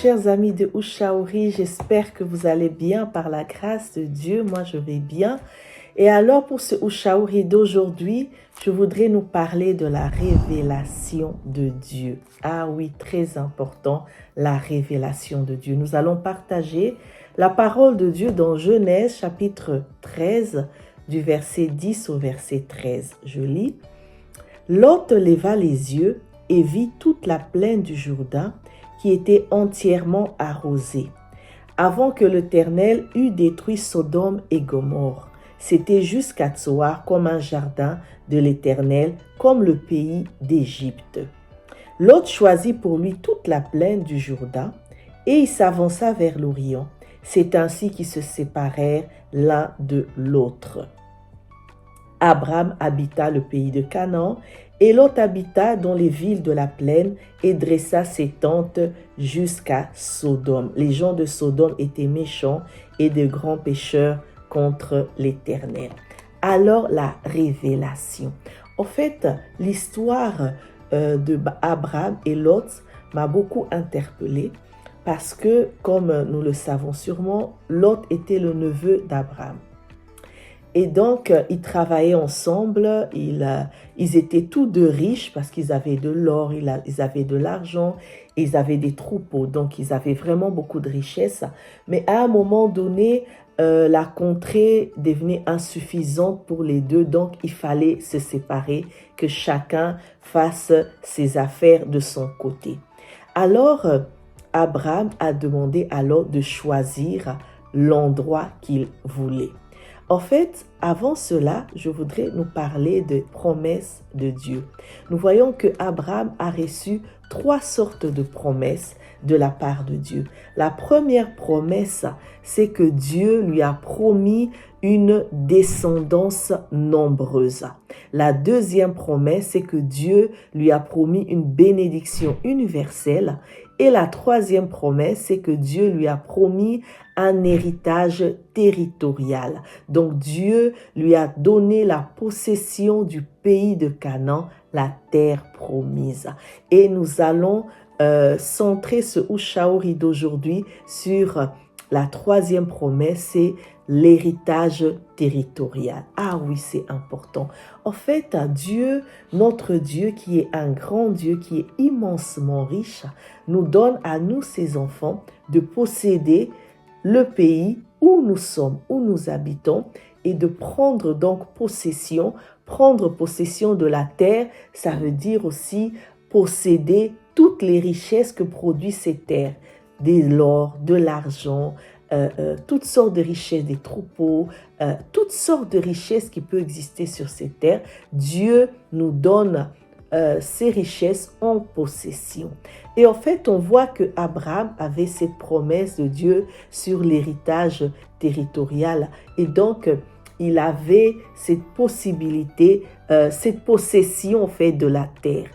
chers amis de Ushauri, j'espère que vous allez bien par la grâce de Dieu. Moi, je vais bien. Et alors, pour ce Ushauri d'aujourd'hui, je voudrais nous parler de la révélation de Dieu. Ah oui, très important, la révélation de Dieu. Nous allons partager la parole de Dieu dans Genèse chapitre 13, du verset 10 au verset 13. Je lis. Lot leva les yeux et vit toute la plaine du Jourdain qui était entièrement arrosée, avant que l'Éternel eût détruit Sodome et Gomorrhe. C'était jusqu'à Tsoar comme un jardin de l'Éternel, comme le pays d'Égypte. Lot choisit pour lui toute la plaine du Jourdain et il s'avança vers l'Orient. C'est ainsi qu'ils se séparèrent l'un de l'autre. Abraham habita le pays de Canaan et Lot habita dans les villes de la plaine et dressa ses tentes jusqu'à Sodome. Les gens de Sodome étaient méchants et de grands pécheurs contre l'Éternel. Alors la révélation. En fait, l'histoire de Abraham et Lot m'a beaucoup interpellée parce que, comme nous le savons sûrement, Lot était le neveu d'Abraham. Et donc, ils travaillaient ensemble, ils étaient tous deux riches parce qu'ils avaient de l'or, ils avaient de l'argent, ils avaient des troupeaux, donc ils avaient vraiment beaucoup de richesses. Mais à un moment donné, la contrée devenait insuffisante pour les deux, donc il fallait se séparer, que chacun fasse ses affaires de son côté. Alors, Abraham a demandé à Lot de choisir l'endroit qu'il voulait. En fait, avant cela, je voudrais nous parler des promesses de Dieu. Nous voyons que Abraham a reçu 3 sortes de promesses de la part de Dieu. La première promesse, c'est que Dieu lui a promis une descendance nombreuse. La deuxième promesse, c'est que Dieu lui a promis une bénédiction universelle. Et la troisième promesse, c'est que Dieu lui a promis un héritage territorial. Donc Dieu lui a donné la possession du pays de Canaan, la terre promise. Et nous allons centrer ce Ushauri d'aujourd'hui sur la troisième promesse, c'est l'héritage territorial. Ah oui, c'est important. En fait, Dieu, notre Dieu, qui est un grand Dieu, qui est immensement riche, nous donne à nous, ses enfants, de posséder le pays où nous sommes, où nous habitons, et de prendre donc possession. Prendre possession de la terre, ça veut dire aussi posséder toutes les richesses que produit ces terres, de l'or, de l'argent, toutes sortes de richesses, des troupeaux, toutes sortes de richesses qui peuvent exister sur ces terres. Dieu nous donne ces richesses en possession. Et en fait, on voit que Abraham avait cette promesse de Dieu sur l'héritage territorial. Et donc, il avait cette possibilité, cette possession en fait de la terre.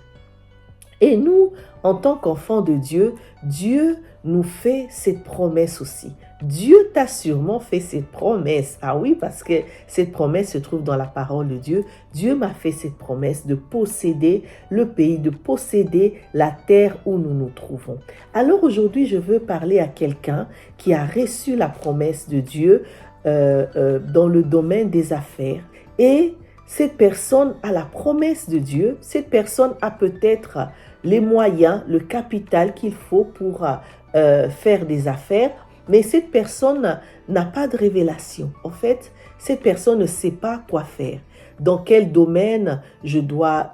Et nous, en tant qu'enfants de Dieu, Dieu nous fait cette promesse aussi. Dieu t'a sûrement fait cette promesse. Ah oui, parce que cette promesse se trouve dans la parole de Dieu. Dieu m'a fait cette promesse de posséder le pays, de posséder la terre où nous nous trouvons. Alors aujourd'hui, je veux parler à quelqu'un qui a reçu la promesse de Dieu dans le domaine des affaires. Et cette personne a la promesse de Dieu. Cette personne a peut-être les moyens, le capital qu'il faut pour faire des affaires. Mais cette personne n'a pas de révélation. En fait, cette personne ne sait pas quoi faire. Dans quel domaine je dois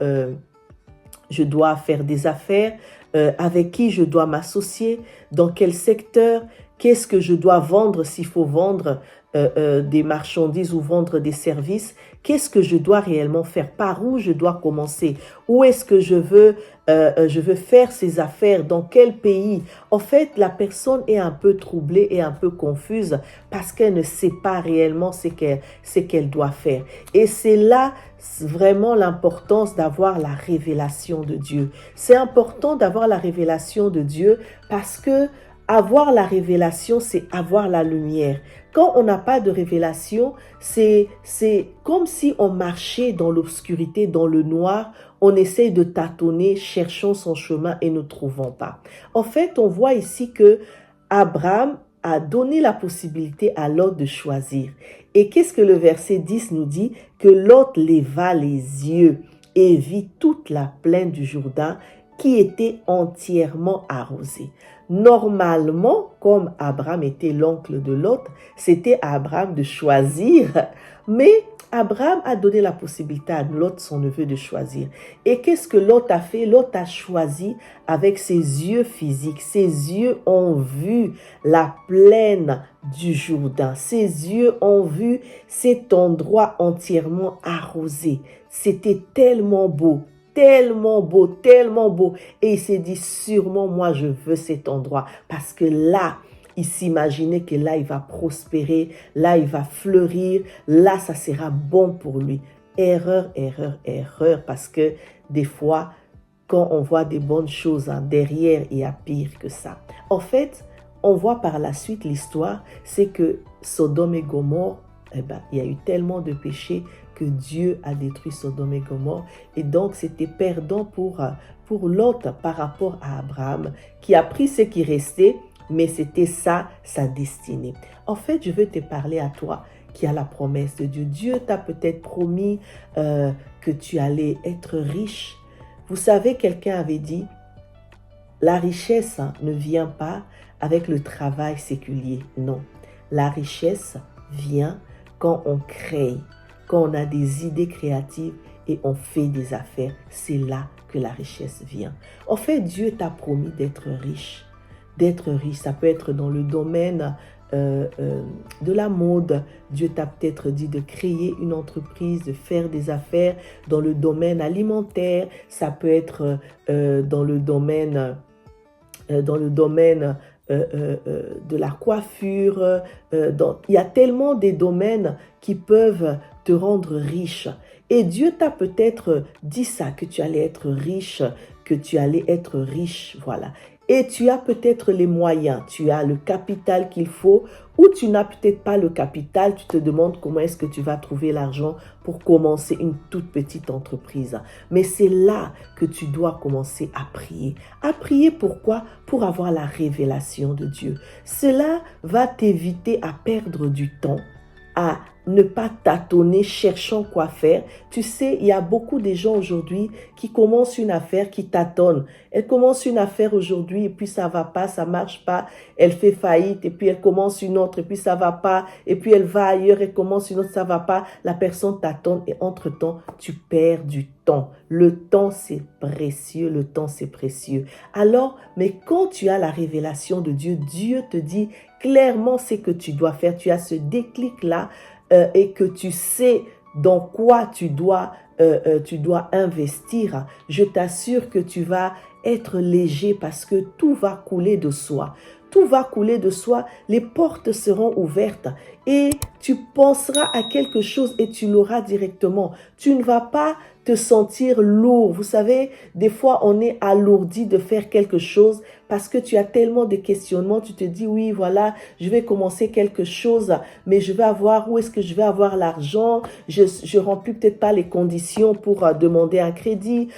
faire des affaires, avec qui je dois m'associer, dans quel secteur, qu'est-ce que je dois vendre s'il faut vendre des marchandises ou vendre des services, qu'est-ce que je dois réellement faire, par où je dois commencer, où est-ce que je veux faire ces affaires, dans quel pays. En fait, la personne est un peu troublée et un peu confuse parce qu'elle ne sait pas réellement ce qu'elle doit faire. Et c'est là vraiment l'importance d'avoir la révélation de Dieu. C'est important d'avoir la révélation de Dieu parce que avoir la révélation, c'est avoir la lumière. Quand on n'a pas de révélation, c'est comme si on marchait dans l'obscurité, dans le noir. On essaye de tâtonner, cherchons son chemin et ne trouvons pas. En fait, on voit ici que Abraham a donné la possibilité à Lot de choisir. Et qu'est-ce que le verset 10 nous dit? Que Lot leva les yeux et vit toute la plaine du Jourdain qui était entièrement arrosée. Normalement, comme Abraham était l'oncle de Lot, c'était à Abraham de choisir, mais Abraham a donné la possibilité à Lot, son neveu, de choisir. Et qu'est-ce que Lot a fait? Lot a choisi avec ses yeux physiques. Ses yeux ont vu la plaine du Jourdain. Ses yeux ont vu cet endroit entièrement arrosé. C'était tellement beau. Tellement beau, tellement beau. Et il s'est dit, sûrement, moi, je veux cet endroit. Parce que là, il s'imaginait que là, il va prospérer, là, il va fleurir, là, ça sera bon pour lui. Erreur, erreur, erreur. Parce que des fois, quand on voit des bonnes choses, derrière, il y a pire que ça. En fait, on voit par la suite l'histoire, c'est que Sodome et Gomorrhe, il y a eu tellement de péchés que Dieu a détruit Sodome et Gomorrhe. Et donc, c'était perdant pour Lot par rapport à Abraham, qui a pris ce qui restait, mais c'était ça, sa destinée. En fait, je veux te parler à toi qui a la promesse de Dieu. Dieu t'a peut-être promis que tu allais être riche. Vous savez, quelqu'un avait dit, la richesse ne vient pas avec le travail séculier. Non, la richesse vient quand on crée, quand on a des idées créatives et on fait des affaires. C'est là que la richesse vient. En fait, Dieu t'a promis d'être riche. D'être riche, ça peut être dans le domaine de la mode. Dieu t'a peut-être dit de créer une entreprise, de faire des affaires dans le domaine alimentaire. Ça peut être dans le domaine de la coiffure. Il y a tellement de domaines qui peuvent te rendre riche. Et Dieu t'a peut-être dit ça, que tu allais être riche, voilà. Et tu as peut-être les moyens, tu as le capital qu'il faut, ou tu n'as peut-être pas le capital, tu te demandes comment est-ce que tu vas trouver l'argent pour commencer une toute petite entreprise. Mais c'est là que tu dois commencer à prier. À prier pourquoi? Pour avoir la révélation de Dieu. Cela va t'éviter à perdre du temps, à ne pas tâtonner, cherchant quoi faire. Tu sais, il y a beaucoup de gens aujourd'hui qui commencent une affaire, qui tâtonnent. Elle commence une affaire aujourd'hui et puis ça va pas, ça marche pas. Elle fait faillite et puis elle commence une autre et puis ça va pas. Et puis elle va ailleurs et commence une autre, ça va pas. La personne tâtonne et entre-temps, tu perds du temps. Le temps, c'est précieux. Le temps, c'est précieux. Alors, mais quand tu as la révélation de Dieu, Dieu te dit clairement ce que tu dois faire. Tu as ce déclic-là et que tu sais dans quoi tu dois investir. Je t'assure que tu vas être léger parce que tout va couler de soi. Tout va couler de soi, les portes seront ouvertes et tu penseras à quelque chose et tu l'auras directement. Tu ne vas pas te sentir lourd. Vous savez, des fois, on est alourdi de faire quelque chose parce que tu as tellement de questionnements. Tu te dis, oui, voilà, je vais commencer quelque chose, mais je vais avoir, où est-ce que je vais avoir l'argent? Je remplis peut-être pas les conditions pour demander un crédit.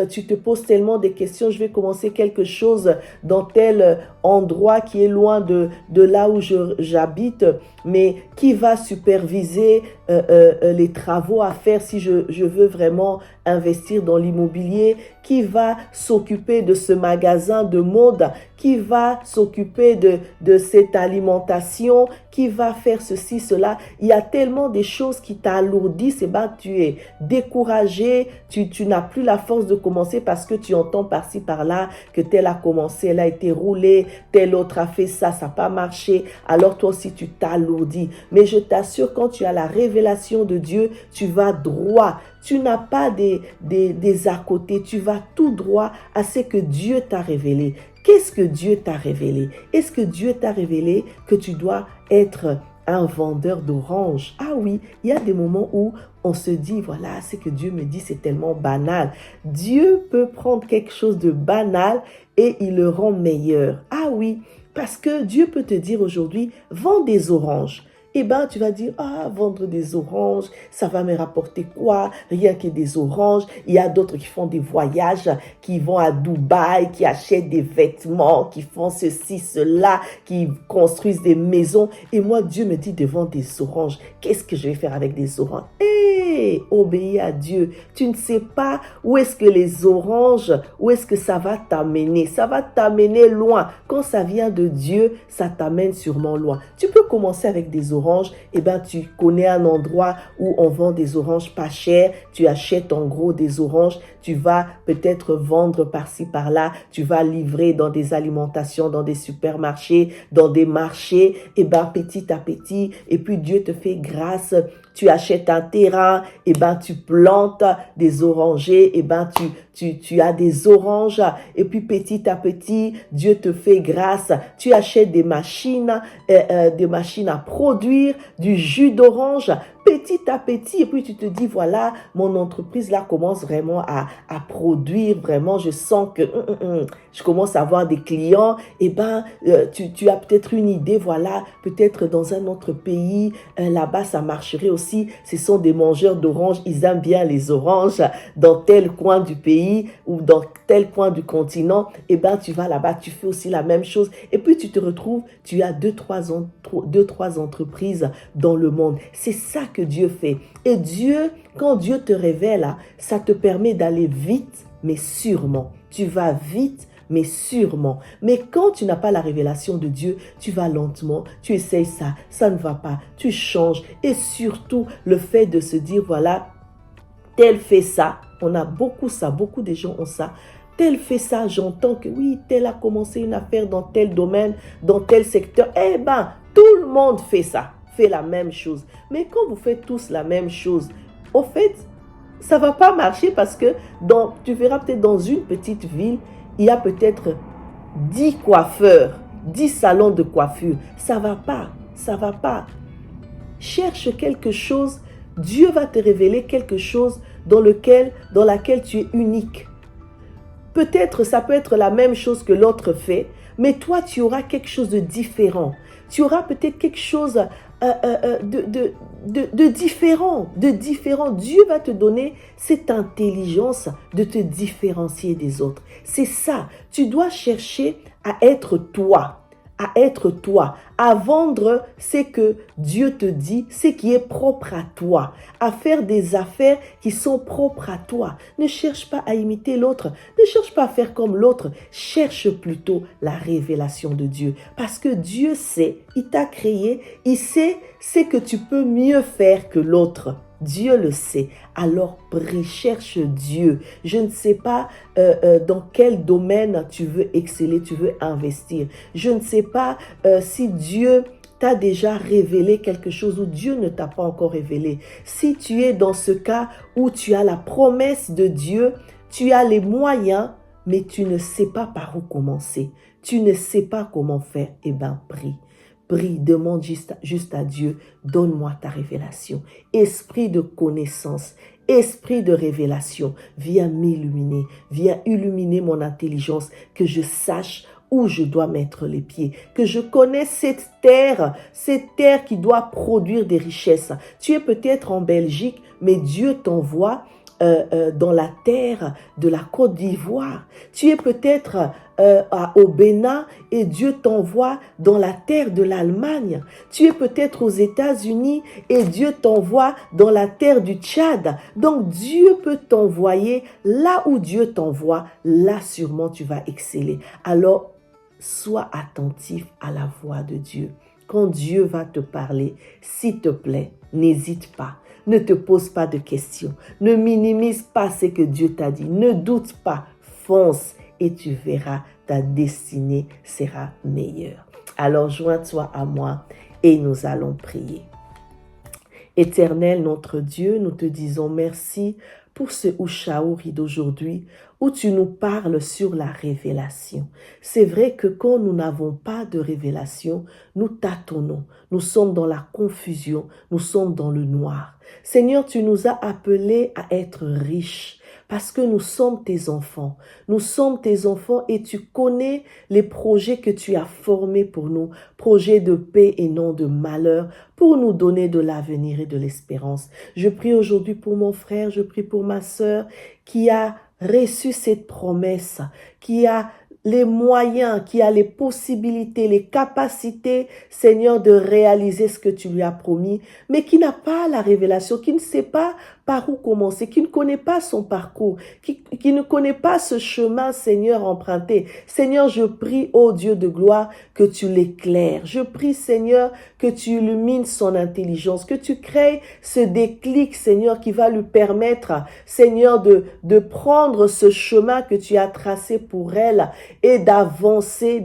Tu te poses tellement de questions. Je vais commencer quelque chose dans tel endroit qui est loin de là où j'habite, mais qui va superviser les travaux à faire si je veux vraiment investir dans l'immobilier, qui va s'occuper de ce magasin de mode, qui va s'occuper de cette alimentation, qui va faire ceci, cela. Il y a tellement de choses qui t'alourdissent, et ben tu es découragé, tu n'as plus la force de commencer parce que tu entends par-ci, par-là que tel a commencé, elle a été roulée, tel autre a fait ça, ça n'a pas marché. Alors toi aussi tu t'alourdis. Mais je t'assure, quand tu as la révélation de Dieu, tu vas droit. Tu n'as pas des à côté, tu vas tout droit à ce que Dieu t'a révélé. Qu'est-ce que Dieu t'a révélé? Est-ce que Dieu t'a révélé que tu dois être un vendeur d'oranges? Ah oui, il y a des moments où on se dit, voilà, ce que Dieu me dit, c'est tellement banal. Dieu peut prendre quelque chose de banal et il le rend meilleur. Ah oui, Parce que Dieu peut te dire aujourd'hui, vends des oranges. Eh bien, tu vas dire, vendre des oranges, ça va me rapporter quoi? Rien que des oranges. Il y a d'autres qui font des voyages, qui vont à Dubaï, qui achètent des vêtements, qui font ceci, cela, qui construisent des maisons. Et moi, Dieu me dit de vendre des oranges. Qu'est-ce que je vais faire avec des oranges? Obéis à Dieu. Tu ne sais pas où est-ce que les oranges, où est-ce que ça va t'amener. Ça va t'amener loin. Quand ça vient de Dieu, ça t'amène sûrement loin. Tu peux commencer avec des oranges. Tu connais un endroit où on vend des oranges pas chères. Tu achètes en gros des oranges. Tu vas peut-être vendre par-ci, par-là. Tu vas livrer dans des alimentations, dans des supermarchés, dans des marchés. Petit à petit. Et puis Dieu te fait grâce. Tu achètes un terrain, tu plantes des orangers, tu as des oranges, et puis petit à petit, Dieu te fait grâce. Tu achètes des machines à produire du jus d'orange, petit à petit, et puis tu te dis, voilà, mon entreprise là commence vraiment à produire, vraiment, je sens que je commence à avoir des clients, tu as peut-être une idée, voilà, peut-être dans un autre pays, là-bas ça marcherait aussi, ce sont des mangeurs d'oranges, ils aiment bien les oranges, dans tel coin du pays ou dans tel coin du continent, tu vas là-bas, tu fais aussi la même chose, et puis tu te retrouves, tu as deux, trois entreprises dans le monde. C'est ça que Dieu fait. Et Dieu, quand Dieu te révèle, ça te permet d'aller vite, mais sûrement. Tu vas vite, mais sûrement. Mais quand tu n'as pas la révélation de Dieu, tu vas lentement, tu essayes ça, ça ne va pas, tu changes. Et surtout, le fait de se dire, voilà, tel fait ça, on a beaucoup ça, beaucoup de gens ont ça. Tel fait ça, j'entends que oui, tel a commencé une affaire dans tel domaine, dans tel secteur. Tout le monde fait ça, fait la même chose. Mais quand vous faites tous la même chose, au fait, ça ne va pas marcher parce que tu verras peut-être dans une petite ville, il y a peut-être 10 coiffeurs, 10 salons de coiffure. Ça ne va pas, ça ne va pas. Cherche quelque chose, Dieu va te révéler quelque chose dans laquelle tu es unique. Peut-être ça peut être la même chose que l'autre fait, mais toi tu auras quelque chose de différent. Tu auras peut-être quelque chose de différent, Dieu va te donner cette intelligence de te différencier des autres. C'est ça. Tu dois chercher à être toi. À vendre ce que Dieu te dit, ce qui est propre à toi, à faire des affaires qui sont propres à toi. Ne cherche pas à imiter l'autre, ne cherche pas à faire comme l'autre, cherche plutôt la révélation de Dieu. Parce que Dieu sait, il t'a créé, il sait ce que tu peux mieux faire que l'autre. Dieu le sait. Alors prie, cherche Dieu. Je ne sais pas dans quel domaine tu veux exceller, tu veux investir. Je ne sais pas si Dieu t'a déjà révélé quelque chose ou Dieu ne t'a pas encore révélé. Si tu es dans ce cas où tu as la promesse de Dieu, tu as les moyens, mais tu ne sais pas par où commencer. Tu ne sais pas comment faire. Prie. Prie, demande juste à Dieu, donne-moi ta révélation. Esprit de connaissance, esprit de révélation, viens m'illuminer, viens illuminer mon intelligence, que je sache où je dois mettre les pieds, que je connaisse cette terre qui doit produire des richesses. Tu es peut-être en Belgique, mais Dieu t'envoie dans la terre de la Côte d'Ivoire. Tu es peut-être au Bénin et Dieu t'envoie dans la terre de l'Allemagne. Tu es peut-être aux États-Unis et Dieu t'envoie dans la terre du Tchad. Donc Dieu peut t'envoyer là où Dieu t'envoie, là sûrement tu vas exceller. Alors sois attentif à la voix de Dieu. Quand Dieu va te parler, s'il te plaît, n'hésite pas. Ne te pose pas de questions. Ne minimise pas ce que Dieu t'a dit. Ne doute pas. Fonce et tu verras, ta destinée sera meilleure. Alors joins-toi à moi et nous allons prier. Éternel notre Dieu, nous te disons merci pour ce Ushaouri d'aujourd'hui où tu nous parles sur la révélation. C'est vrai que quand nous n'avons pas de révélation, nous tâtonnons, nous sommes dans la confusion, nous sommes dans le noir. Seigneur, tu nous as appelés à être riches parce que nous sommes tes enfants. Nous sommes tes enfants et tu connais les projets que tu as formés pour nous, projets de paix et non de malheur, pour nous donner de l'avenir et de l'espérance. Je prie aujourd'hui pour mon frère, je prie pour ma sœur qui a reçu cette promesse, qui a les moyens, qui a les possibilités, les capacités, Seigneur, de réaliser ce que tu lui as promis, mais qui n'a pas la révélation, qui ne sait pas par où commencer, qui ne connaît pas son parcours, qui ne connaît pas ce chemin, Seigneur, emprunté. Seigneur, je prie, ô Dieu de gloire, que tu l'éclaires. Je prie, Seigneur, que tu illumines son intelligence, que tu crées ce déclic, Seigneur, qui va lui permettre, Seigneur, de prendre ce chemin que tu as tracé pour elle et d'avancer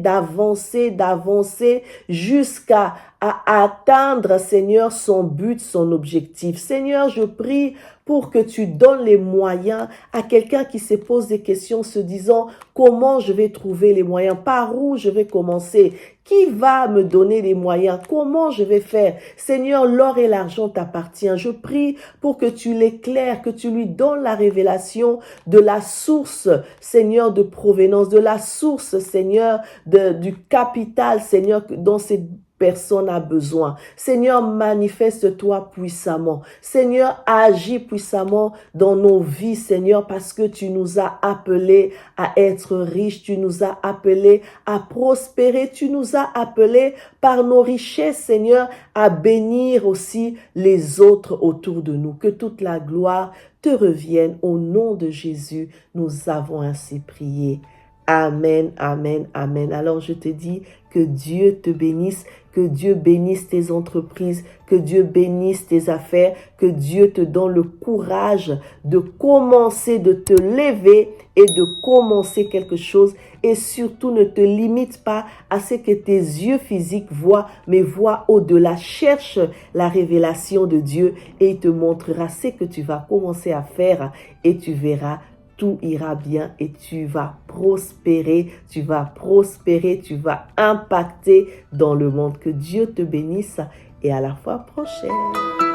jusqu'à atteindre, Seigneur, son but, son objectif. Seigneur, je prie pour que tu donnes les moyens à quelqu'un qui se pose des questions se disant comment je vais trouver les moyens, par où je vais commencer, qui va me donner les moyens, comment je vais faire. Seigneur, l'or et l'argent t'appartiennent. Je prie pour que tu l'éclaires, que tu lui donnes la révélation de la source, Seigneur, de provenance, de la source, Seigneur, du capital, Seigneur, dont cette personne a besoin. Seigneur, manifeste-toi puissamment. Seigneur, agis puissamment dans nos vies, Seigneur, parce que tu nous as appelés à être riches, tu nous as appelés à prospérer, tu nous as appelés par nos richesses, Seigneur, à bénir aussi les autres autour de nous. Que toute la gloire te revienne. Au nom de Jésus, nous avons ainsi prié. Amen, amen, amen. Alors je te dis que Dieu te bénisse, que Dieu bénisse tes entreprises, que Dieu bénisse tes affaires, que Dieu te donne le courage de commencer, de te lever et de commencer quelque chose. Et surtout, ne te limite pas à ce que tes yeux physiques voient, mais vois au-delà. Cherche la révélation de Dieu et il te montrera ce que tu vas commencer à faire et tu verras. Tout ira bien et tu vas prospérer, tu vas impacter dans le monde. Que Dieu te bénisse et à la fois prochaine.